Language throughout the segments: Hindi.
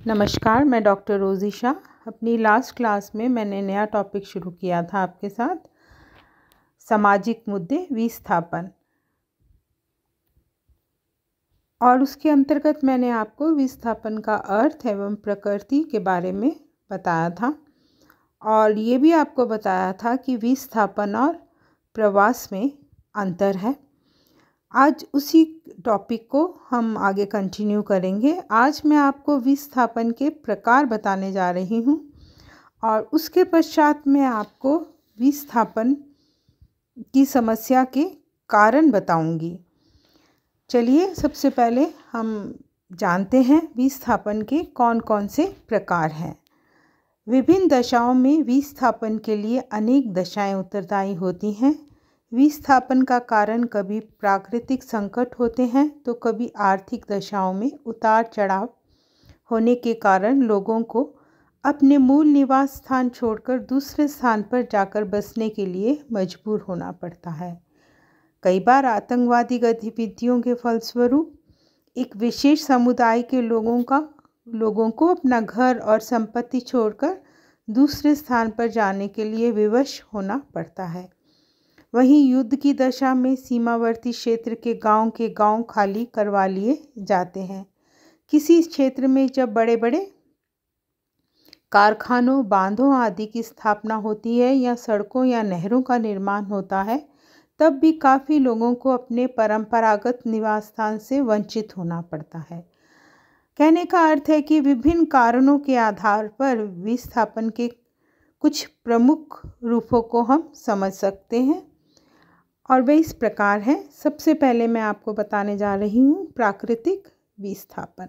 नमस्कार, मैं डॉक्टर रोज़ी शाह। अपनी लास्ट क्लास में मैंने नया टॉपिक शुरू किया था आपके साथ, सामाजिक मुद्दे विस्थापन। और उसके अंतर्गत मैंने आपको विस्थापन का अर्थ एवं प्रकृति के बारे में बताया था और ये भी आपको बताया था कि विस्थापन और प्रवास में अंतर है। आज उसी टॉपिक को हम आगे कंटिन्यू करेंगे। आज मैं आपको विस्थापन के प्रकार बताने जा रही हूँ और उसके पश्चात मैं आपको विस्थापन की समस्या के कारण बताऊंगी। चलिए, सबसे पहले हम जानते हैं विस्थापन के कौन कौन से प्रकार हैं। विभिन्न दशाओं में विस्थापन के लिए अनेक दशाएं उत्तरदायी होती हैं। विस्थापन का कारण कभी प्राकृतिक संकट होते हैं तो कभी आर्थिक दशाओं में उतार चढ़ाव होने के कारण लोगों को अपने मूल निवास स्थान छोड़कर दूसरे स्थान पर जाकर बसने के लिए मजबूर होना पड़ता है। कई बार आतंकवादी गतिविधियों के फलस्वरूप एक विशेष समुदाय के लोगों को अपना घर और संपत्ति छोड़कर दूसरे स्थान पर जाने के लिए विवश होना पड़ता है। वहीं युद्ध की दशा में सीमावर्ती क्षेत्र के गांव खाली करवा लिए जाते हैं। किसी क्षेत्र में जब बड़े बड़े कारखानों, बांधों आदि की स्थापना होती है या सड़कों या नहरों का निर्माण होता है, तब भी काफ़ी लोगों को अपने परंपरागत निवास स्थान से वंचित होना पड़ता है। कहने का अर्थ है कि विभिन्न कारणों के आधार पर विस्थापन के कुछ प्रमुख रूपों को हम समझ सकते हैं और वे इस प्रकार हैं। सबसे पहले मैं आपको बताने जा रही हूँ प्राकृतिक विस्थापन।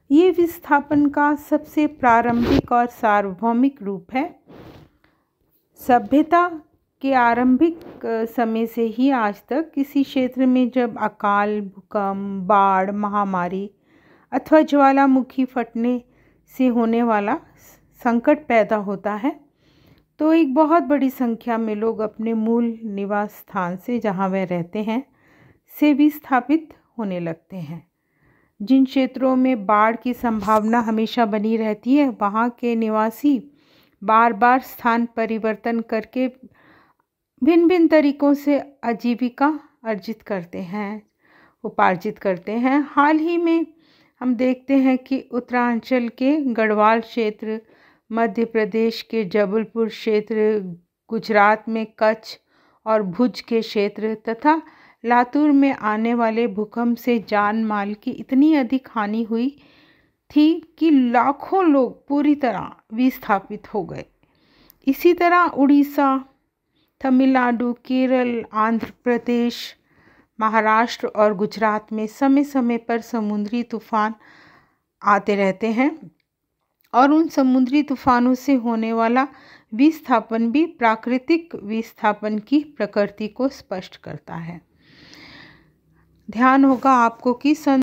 ये विस्थापन का सबसे प्रारंभिक और सार्वभौमिक रूप है। सभ्यता के आरंभिक समय से ही आज तक किसी क्षेत्र में जब अकाल, भूकंप, बाढ़, महामारी अथवा ज्वालामुखी फटने से होने वाला संकट पैदा होता है तो एक बहुत बड़ी संख्या में लोग अपने मूल निवास स्थान से, जहां वह रहते हैं, से विस्थापित होने लगते हैं। जिन क्षेत्रों में बाढ़ की संभावना हमेशा बनी रहती है, वहां के निवासी बार बार स्थान परिवर्तन करके भिन्न भिन्न तरीकों से आजीविका उपार्जित करते हैं। हाल ही में हम देखते हैं कि उत्तरांचल के गढ़वाल क्षेत्र, मध्य प्रदेश के जबलपुर क्षेत्र, गुजरात में कच्छ और भुज के क्षेत्र तथा लातूर में आने वाले भूकंप से जान माल की इतनी अधिक हानि हुई थी कि लाखों लोग पूरी तरह विस्थापित हो गए। इसी तरह उड़ीसा, तमिलनाडु, केरल, आंध्र प्रदेश, महाराष्ट्र और गुजरात में समय समय पर समुद्री तूफान आते रहते हैं और उन समुद्री तूफानों से होने वाला विस्थापन भी प्राकृतिक विस्थापन की प्रकृति को स्पष्ट करता है। ध्यान होगा आपको कि